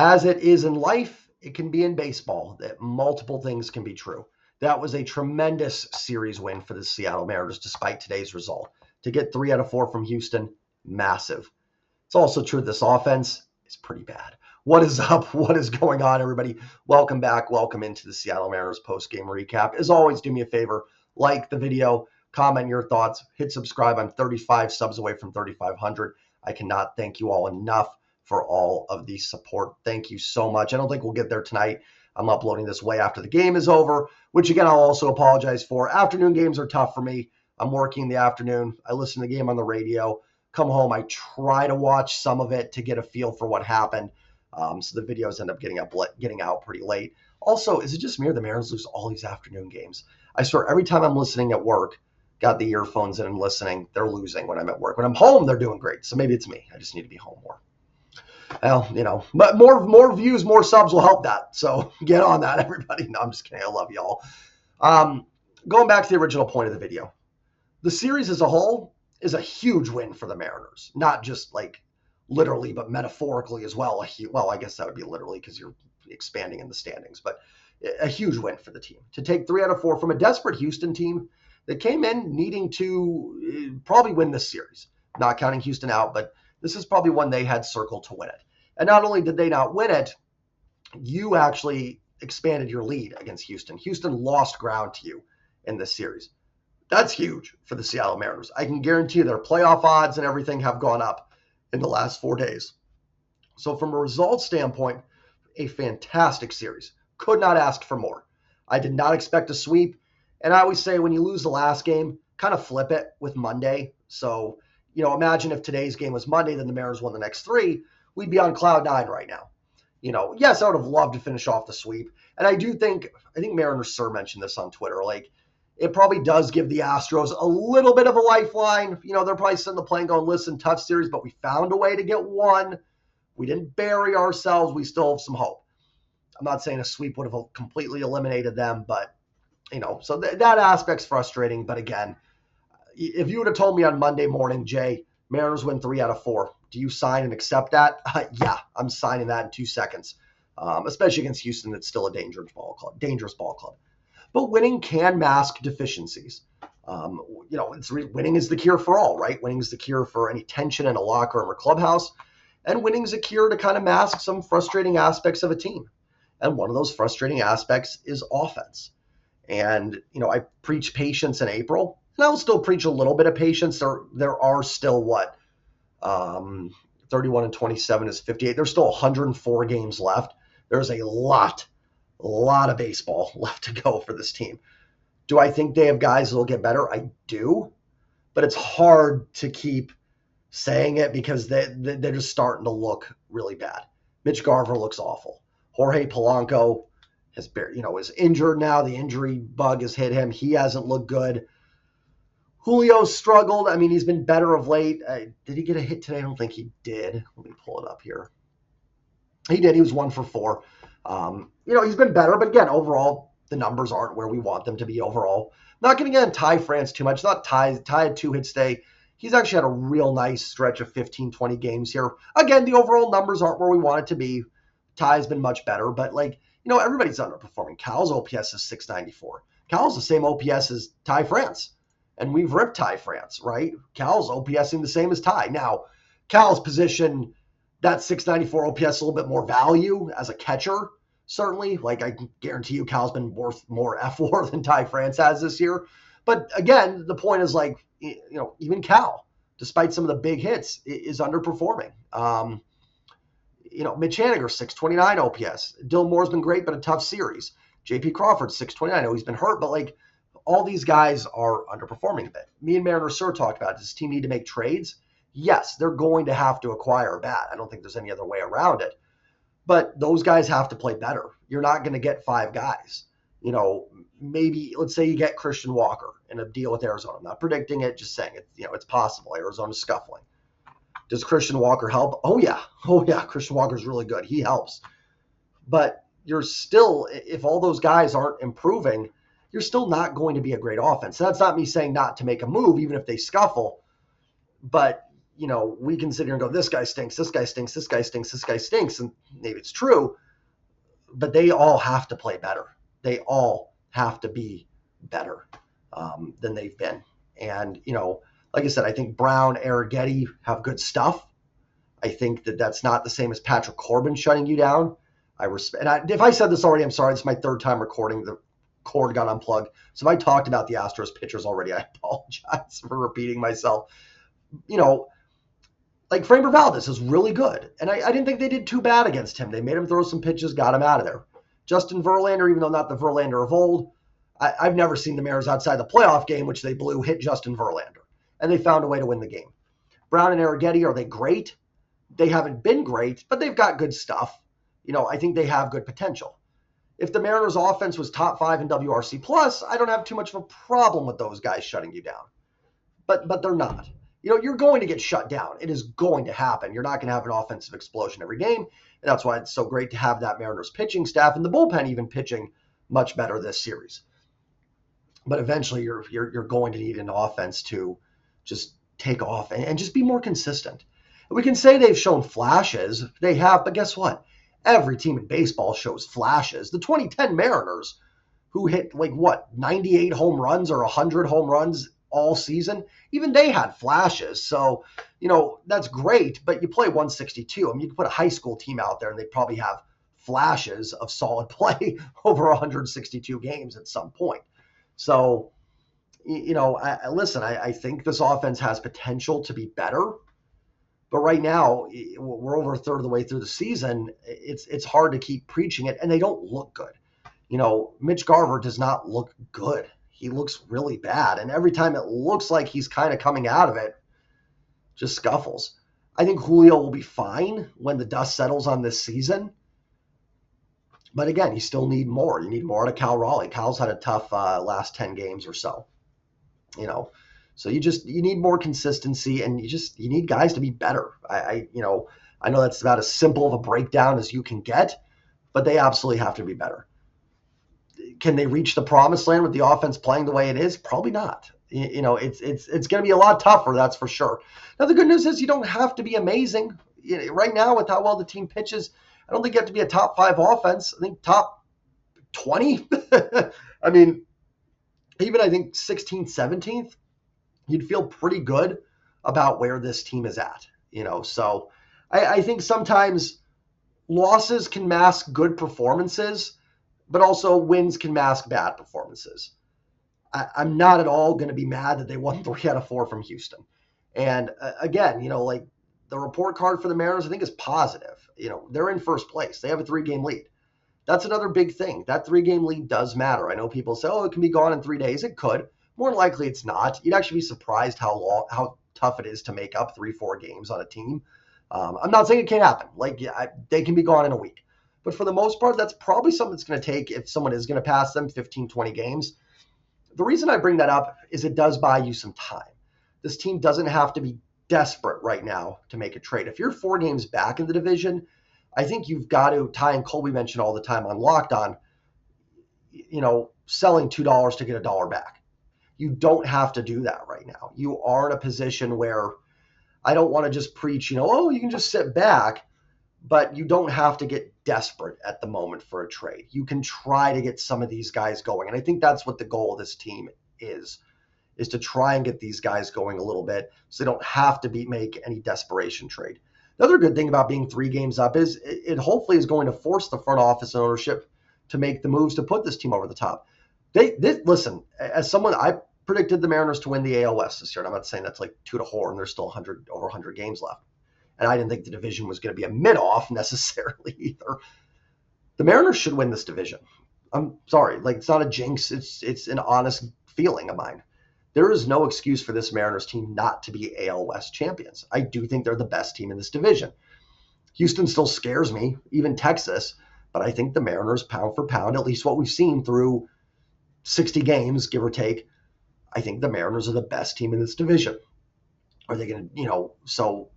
As it is in life, it can be in baseball that multiple things can be true. That was a tremendous series win for the Seattle Mariners despite today's result. To get 3 out of 4 from Houston, massive. It's also true this offense is pretty bad. What is up? What is going on, everybody? Welcome back. Welcome into the Seattle Mariners post-game recap. As always, do me a favor, like the video, comment your thoughts, hit subscribe. I'm 35 subs away from 3,500. I cannot thank you all enough for all of the support. Thank you so much. I don't think we'll get there tonight. I'm uploading this way after the game is over, which again, I'll also apologize for. Afternoon games are tough for me. I'm working in the afternoon. I listen to the game on the radio. Come home, I try to watch some of it to get a feel for what happened. So the videos end up getting out pretty late. Also, is it just me or the Mariners lose all these afternoon games? I swear, every time I'm listening at work, got the earphones in and listening, they're losing when I'm at work. When I'm home, they're doing great. So maybe it's me. I just need to be home more. Well, but more views, more subs will help that. So get on that, everybody. No, I'm just kidding. I love y'all. Going back to the original point of the video, the series as a whole is a huge win for the Mariners. Not just like literally, but metaphorically as well. Well, I guess that would be literally because you're expanding in the standings, but a huge win for the team. To take 3 out of 4 from a desperate Houston team that came in needing to probably win this series. Not counting Houston out, but this is probably one they had circled to win it. And not only did they not win it, you actually expanded your lead against Houston. Houston lost ground to you in this series. That's huge for the Seattle Mariners. I can guarantee you their playoff odds and everything have gone up in the last 4 days. So from a results standpoint, a fantastic series. Could not ask for more. I did not expect a sweep. And I always say when you lose the last game, kind of flip it with Monday. So, imagine if today's game was Monday, then the Mariners won the next 3. We'd be on cloud 9 right now. Yes, I would have loved to finish off the sweep. And I think Mariners Sir mentioned this on Twitter, it probably does give the Astros a little bit of a lifeline. They're probably sitting the plane going, listen, tough series, but we found a way to get one. We didn't bury ourselves. We still have some hope. I'm not saying a sweep would have completely eliminated them, but, so that aspect's frustrating. But again, if you would have told me on Monday morning, Jay, Mariners win 3 out of 4, do you sign and accept that? Yeah, I'm signing that in 2 seconds, especially against Houston. That's still a dangerous ball club. But winning can mask deficiencies. Winning is the cure for all, right? Winning is the cure for any tension in a locker room or clubhouse. And winning is a cure to kind of mask some frustrating aspects of a team. And one of those frustrating aspects is offense. And, I preach patience in April. And I'll still preach a little bit of patience. There are still 31 and 27 is 58. There's still 104 games left. There's a lot of baseball left to go for this team. Do I think they have guys that will get better? I do, but it's hard to keep saying it because they're just starting to look really bad. Mitch Garver looks awful. Jorge Polanco is injured now. The injury bug has hit him. He hasn't looked good. Julio struggled. I mean, he's been better of late. Did he get a hit today? I don't think he did. Let me pull it up here. He did. He was 1 for 4. He's been better, but again, overall, the numbers aren't where we want them to be overall. Not going to get on Ty France too much. Not Ty had 2 hits today. He's actually had a real nice stretch of 15, 20 games here. Again, the overall numbers aren't where we want it to be. Ty's been much better, but everybody's underperforming. Cal's OPS is 694. Cal's the same OPS as Ty France. And we've ripped Ty France, right? Cal's OPSing the same as Ty. Now, Cal's position, that 694 OPS, a little bit more value as a catcher, certainly. I can guarantee you Cal's been worth more FWAR than Ty France has this year. But again, the point is even Cal, despite some of the big hits, is underperforming. Mitch Haniger, 629 OPS. Dylan Moore's been great, but a tough series. JP Crawford, 629. I know he's been hurt, but all these guys are underperforming a bit. Me and Mariner Sir talked about, does this team need to make trades? Yes, they're going to have to acquire a bat. I don't think there's any other way around it. But those guys have to play better. You're not going to get 5 guys. Maybe let's say you get Christian Walker in a deal with Arizona. I'm not predicting it, just saying it. It's possible. Arizona's scuffling. Does Christian Walker help? Oh yeah. Christian Walker's really good. He helps. But you're still, if all those guys aren't improving, you're still not going to be a great offense. That's not me saying not to make a move, even if they scuffle. But we can sit here and go, this guy stinks, this guy stinks, this guy stinks, this guy stinks. And maybe it's true, but they all have to play better. They all have to be better than they've been. And, like I said, I think Brown, Arrighetti have good stuff. I think that's not the same as Patrick Corbin shutting you down. I respect. And if I said this already, I'm sorry. This is my third time recording. The cord got unplugged. So if I talked about the Astros pitchers already, I apologize for repeating myself. Like Framber Valdez is really good. And I didn't think they did too bad against him. They made him throw some pitches, got him out of there. Justin Verlander, even though not the Verlander of old, I've never seen the Mariners outside the playoff game, which they blew, hit Justin Verlander. And they found a way to win the game. Brown and Arrighetti, are they great? They haven't been great, but they've got good stuff. I think they have good potential. If the Mariners offense was top 5 in WRC plus, I don't have too much of a problem with those guys shutting you down. But they're not. You're going to get shut down. It is going to happen. You're not going to have an offensive explosion every game. And that's why it's so great to have that Mariners pitching staff and the bullpen even pitching much better this series. But eventually you're going to need an offense to just take off and just be more consistent. And we can say they've shown flashes. They have, but guess what? Every team in baseball shows flashes. The 2010 Mariners, who hit 98 home runs or 100 home runs all season, even they had flashes. So, that's great, but you play 162. I mean, you can put a high school team out there and they probably have flashes of solid play over 162 games at some point. So, I think this offense has potential to be better. But right now, we're over a third of the way through the season. It's hard to keep preaching it, and they don't look good. Mitch Garver does not look good. He looks really bad. And every time it looks like he's kind of coming out of it, just scuffles. I think Julio will be fine when the dust settles on this season. But again, you still need more. You need more out of Cal Raleigh. Cal's had a tough last 10 games or so. So you need more consistency, and you need guys to be better. I know that's about as simple of a breakdown as you can get, but they absolutely have to be better. Can they reach the promised land with the offense playing the way it is? Probably not. It's going to be a lot tougher, that's for sure. Now, the good news is you don't have to be amazing. Right now, with how well the team pitches, I don't think you have to be a top 5 offense. I think top 20. I mean, even I think 16th, 17th, you'd feel pretty good about where this team is at. So I think sometimes losses can mask good performances, but also wins can mask bad performances. I'm not at all going to be mad that they won 3 out of 4 from Houston. And again, the report card for the Mariners, I think, is positive. They're in first place. They have a 3-game lead. That's another big thing. That 3-game lead does matter. I know people say, it can be gone in 3 days. It could. More than likely, it's not. You'd actually be surprised how tough it is to make up 3-4 games on a team. I'm not saying it can't happen. They can be gone in a week. But for the most part, that's probably something that's going to take, if someone is going to pass them, 15, 20 games. The reason I bring that up is it does buy you some time. This team doesn't have to be desperate right now to make a trade. If you're 4 games back in the division, I think you've got to, Ty and Colby mentioned all the time on Locked On, selling $2 to get a dollar back. You don't have to do that right now. You are in a position where I don't want to just preach, you can just sit back, but you don't have to get desperate at the moment for a trade. You can try to get some of these guys going. And I think that's what the goal of this team is to try and get these guys going a little bit so they don't have to make any desperation trade. The other good thing about being 3 games up is it hopefully is going to force the front office and ownership to make the moves to put this team over the top. Listen, as someone, I predicted the Mariners to win the AL West this year, and I'm not saying that's 2-4 and there's still over 100 games left. And I didn't think the division was going to be a mid-off necessarily either. The Mariners should win this division. I'm sorry. It's not a jinx. It's an honest feeling of mine. There is no excuse for this Mariners team not to be AL West champions. I do think they're the best team in this division. Houston still scares me, even Texas. But I think the Mariners, pound for pound, at least what we've seen through 60 games, give or take, I think the Mariners are the best team in this division. Are they going to, so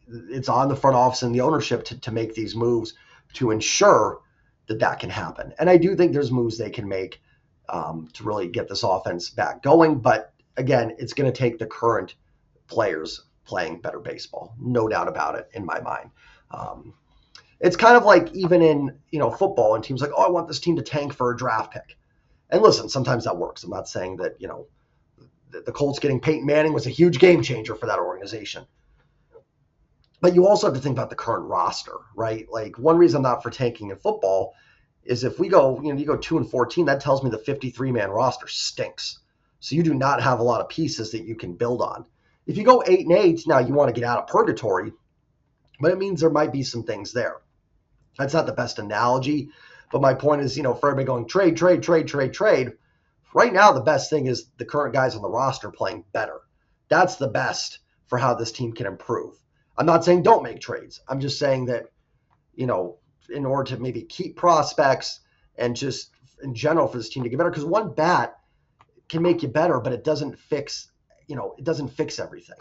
it's on the front office and the ownership to make these moves to ensure that can happen. And I do think there's moves they can make to really get this offense back going. But again, it's going to take the current players playing better baseball. No doubt about it in my mind. It's kind of like even in, football, and teams like, oh, I want this team to tank for a draft pick. And listen, sometimes that works. I'm not saying that, the Colts getting Peyton Manning was a huge game changer for that organization. But you also have to think about the current roster, right? Like, one reason I'm not for tanking in football is if we go, you go 2-14, that tells me the 53-man roster stinks. So you do not have a lot of pieces that you can build on. If you go 8-8, now you want to get out of purgatory, but it means there might be some things there. That's not the best analogy, but my point is, for everybody going trade, right now the best thing is the current guys on the roster playing better. That's the best for how this team can improve. I'm not saying don't make trades. I'm just saying that, in order to maybe keep prospects and just in general for this team to get better, because one bat can make you better, but it doesn't fix, everything.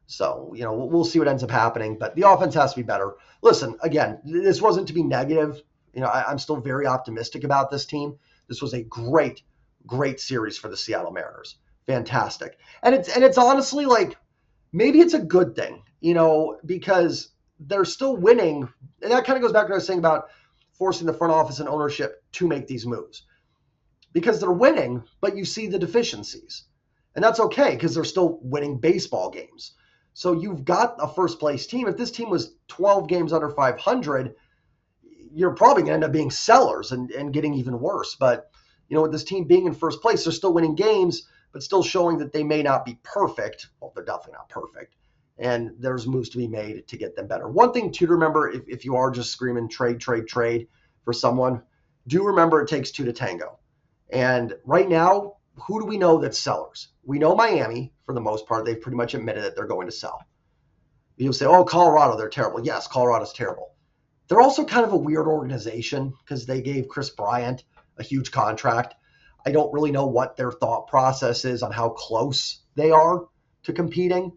So, we'll see what ends up happening, but the offense has to be better. Listen, again, this wasn't to be negative. I'm still very optimistic about this team. This was a great series for the Seattle Mariners. Fantastic. And it's honestly like, maybe it's a good thing, because they're still winning. And that kind of goes back to what I was saying about forcing the front office and ownership to make these moves. Because they're winning, but you see the deficiencies. And that's okay, because they're still winning baseball games. So you've got a first-place team. If this team was 12 games under 500, you're probably going to end up being sellers and getting even worse. But, with this team being in first place, they're still winning games, but still showing that they may not be perfect. Well, they're definitely not perfect. And there's moves to be made to get them better. One thing, too, to remember, if you are just screaming trade for someone, do remember it takes two to tango. And right now, who do we know that's sellers? We know Miami, for the most part. They've pretty much admitted that they're going to sell. You'll say, oh, Colorado, they're terrible. Yes, Colorado's terrible. They're also kind of a weird organization because they gave Chris Bryant a huge contract. I don't really know what their thought process is on how close they are to competing.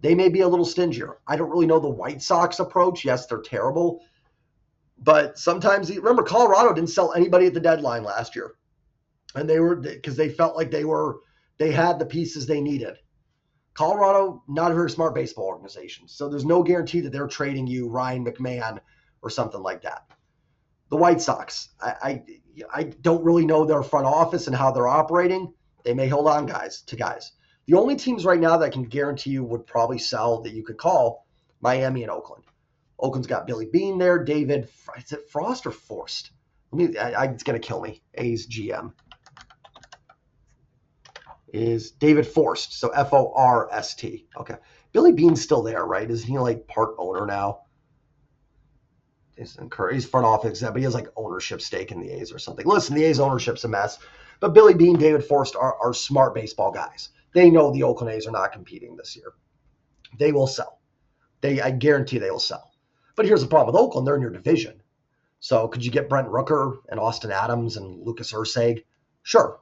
They may be a little stingier. I don't really know the White Sox approach. Yes, they're terrible. But sometimes, remember, Colorado didn't sell anybody at the deadline last year. And because they felt like they had the pieces they needed. Colorado, not a very smart baseball organization. So there's no guarantee that they're trading you Ryan McMahon or something like that. The White Sox, I don't really know their front office and how they're operating. They may hold on to guys. The only teams right now that can guarantee you would probably sell that you could call, Miami and Oakland. Oakland's got Billy Beane there. David, is it Frost or Forst? It's going to kill me. A's GM is David Forst. So Forst. Okay. Billy Beane's still there, right? Isn't he like part owner now? He's front office, but he has like ownership stake in the A's or something. Listen, the A's ownership's a mess. But Billy Beane, David Forst are smart baseball guys. They know the Oakland A's are not competing this year. They will sell. I guarantee they will sell. But here's the problem with Oakland. They're in your division. So could you get Brent Rooker and Austin Adams and Lucas Erceg? Sure.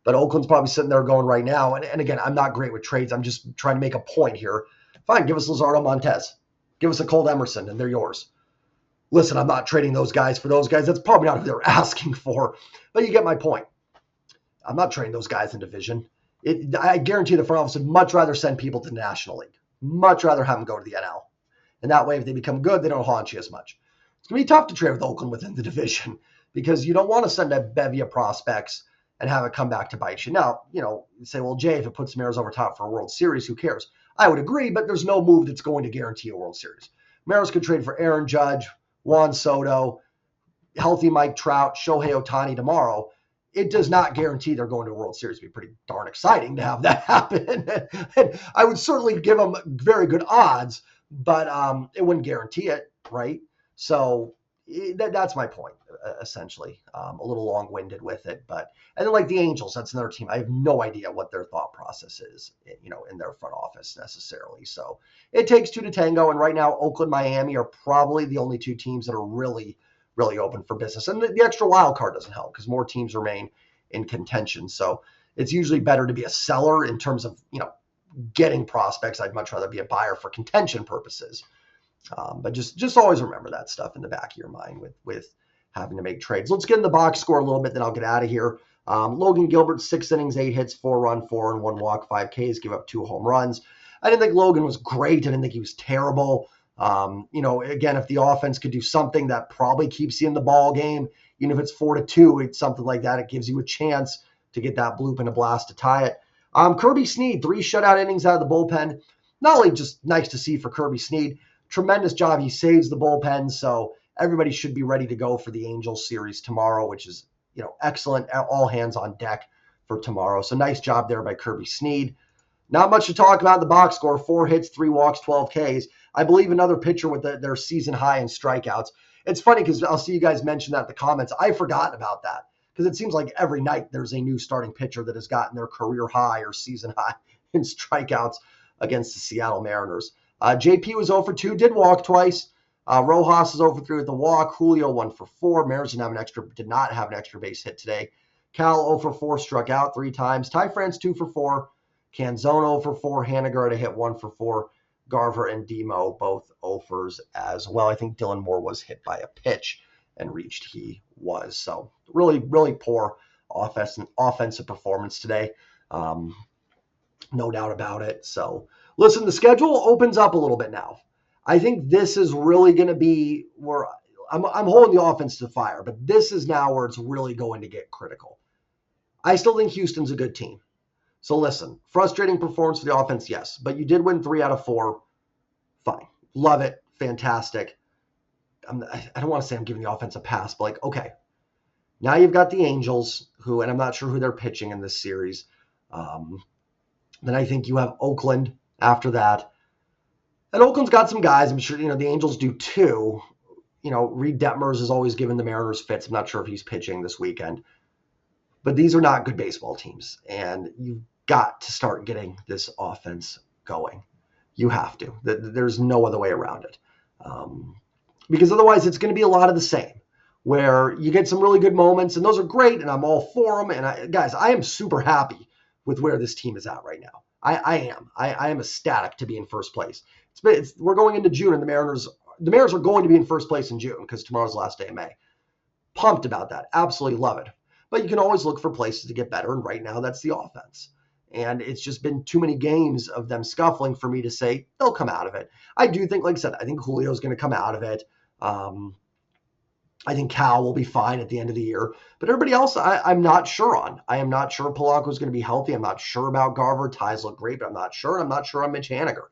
But Oakland's probably sitting there going right now. And again, I'm not great with trades. I'm just trying to make a point here. Fine, give us Luzardo Montez. Give us a Colt Emerson, and they're yours. Listen, I'm not trading those guys for those guys. That's probably not who they're asking for. But you get my point. I'm not trading those guys in division. I guarantee the front office would much rather send people to the National League. Much rather have them go to the NL. And that way, if they become good, they don't haunt you as much. It's going to be tough to trade with Oakland within the division because you don't want to send a bevy of prospects and have it come back to bite you. Now, you say, well, Jay, if it puts the Mariners over top for a World Series, who cares? I would agree, but there's no move that's going to guarantee a World Series. Mariners could trade for Aaron Judge, Juan Soto, healthy Mike Trout, Shohei Ohtani tomorrow. It does not guarantee they're going to a World Series. It'd be pretty darn exciting to have that happen. And I would certainly give them very good odds, but it wouldn't guarantee it, right? So that's my point, essentially. A little long-winded with it, and then like the Angels, that's another team. I have no idea what their thought process is, in their front office necessarily. So it takes two to tango, and right now Oakland, Miami are probably the only two teams that are really, really open for business. And the extra wild card doesn't help because more teams remain in contention. So it's usually better to be a seller in terms of, getting prospects. I'd much rather be a buyer for contention purposes. But just always remember that stuff in the back of your mind with having to make trades. Let's get in the box score a little bit, then I'll get out of here. Logan Gilbert, 6 innings, 8 hits, 4 run, 4 and 1 walk, 5 Ks, give up 2 home runs. I didn't think Logan was great. I didn't think he was terrible. Again, if the offense could do something that probably keeps you in the ball game, even if it's 4-2, it's something like that. It gives you a chance to get that bloop and a blast to tie it. Kirby Snead, 3 shutout innings out of the bullpen. Not only just nice to see for Kirby Snead, tremendous job. He saves the bullpen, so everybody should be ready to go for the Angels series tomorrow, which is excellent. All hands on deck for tomorrow. So nice job there by Kirby Snead. Not much to talk about in the box score. 4 hits, 3 walks, 12 Ks. I believe another pitcher with their season high in strikeouts. It's funny because I'll see you guys mention that in the comments. I forgot about that because it seems like every night there's a new starting pitcher that has gotten their career high or season high in strikeouts against the Seattle Mariners. JP was 0 for 2, did walk twice. Rojas is 0 for 3 with the walk. Julio 1 for 4. Mariners did not have an extra base hit today. Cal 0 for 4, struck out 3 times. Ty France 2 for 4. Canzone 0 for 4. Haniger had a hit 1 for 4. Garver and Demo both 0-fers as well. I think Dylan Moore was hit by a pitch and reached. He was. So really, really poor offensive performance today. No doubt about it. So listen, the schedule opens up a little bit now. I think this is really going to be where I'm holding the offense to the fire, but this is now where it's really going to get critical. I still think Houston's a good team. So listen, frustrating performance for the offense, yes, but you did win 3 out of 4. Fine. Love it. Fantastic. I don't want to say I'm giving the offense a pass, but like, okay, now you've got the Angels, and I'm not sure who they're pitching in this series. Then I think you have Oakland after that. And Oakland's got some guys. I'm sure, the Angels do too. Reed Detmers is always giving the Mariners fits. I'm not sure if he's pitching this weekend. But these are not good baseball teams. And you've got to start getting this offense going. You have to. There's no other way around it. Because otherwise it's going to be a lot of the same, where you get some really good moments, and those are great, and I'm all for them. And I am super happy with where this team is at right now. I am ecstatic to be in first place. We're going into June, and the Mariners are going to be in first place in June because tomorrow's the last day of May. Pumped about that. Absolutely love it. But you can always look for places to get better, and right now that's the offense. And it's just been too many games of them scuffling for me to say they'll come out of it. I do think, like I said, I think Julio's going to come out of it. I think Cal will be fine at the end of the year. But everybody else, I'm not sure on. I am not sure Polanco's going to be healthy. I'm not sure about Garver. Ties look great, but I'm not sure. I'm not sure on Mitch Haniger.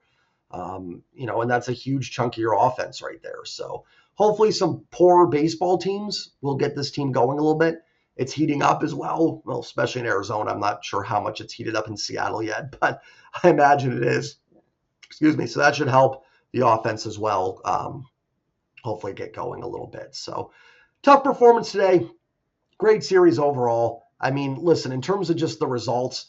And that's a huge chunk of your offense right there. So hopefully some poor baseball teams will get this team going a little bit. It's heating up as well, especially in Arizona. I'm not sure how much it's heated up in Seattle yet, but I imagine it is. Excuse me. So that should help the offense as well. Hopefully get going a little bit. So tough performance today. Great series overall. I mean, listen, in terms of just the results,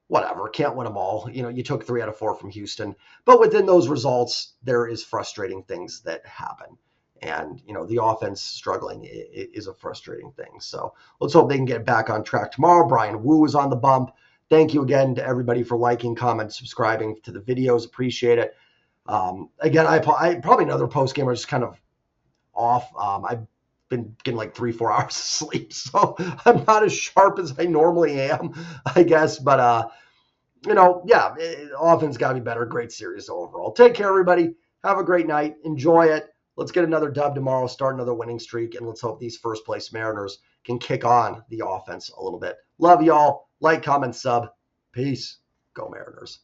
whatever, can't win them all. You took 3 out of 4 from Houston, but within those results, there is frustrating things that happen. And, the offense struggling is a frustrating thing. So let's hope they can get back on track tomorrow. Brian Wu is on the bump. Thank you again to everybody for liking, commenting, subscribing to the videos. Appreciate it. Again, I probably another post game. I was just kind of off. I've been getting like 3-4 hours of sleep, so I'm not as sharp as I normally am, I guess. But offense got to be better. Great series overall. Take care, everybody. Have a great night. Enjoy it. Let's get another dub tomorrow. Start another winning streak, and let's hope these first place Mariners can kick on the offense a little bit. Love y'all. Like, comment, sub. Peace. Go Mariners.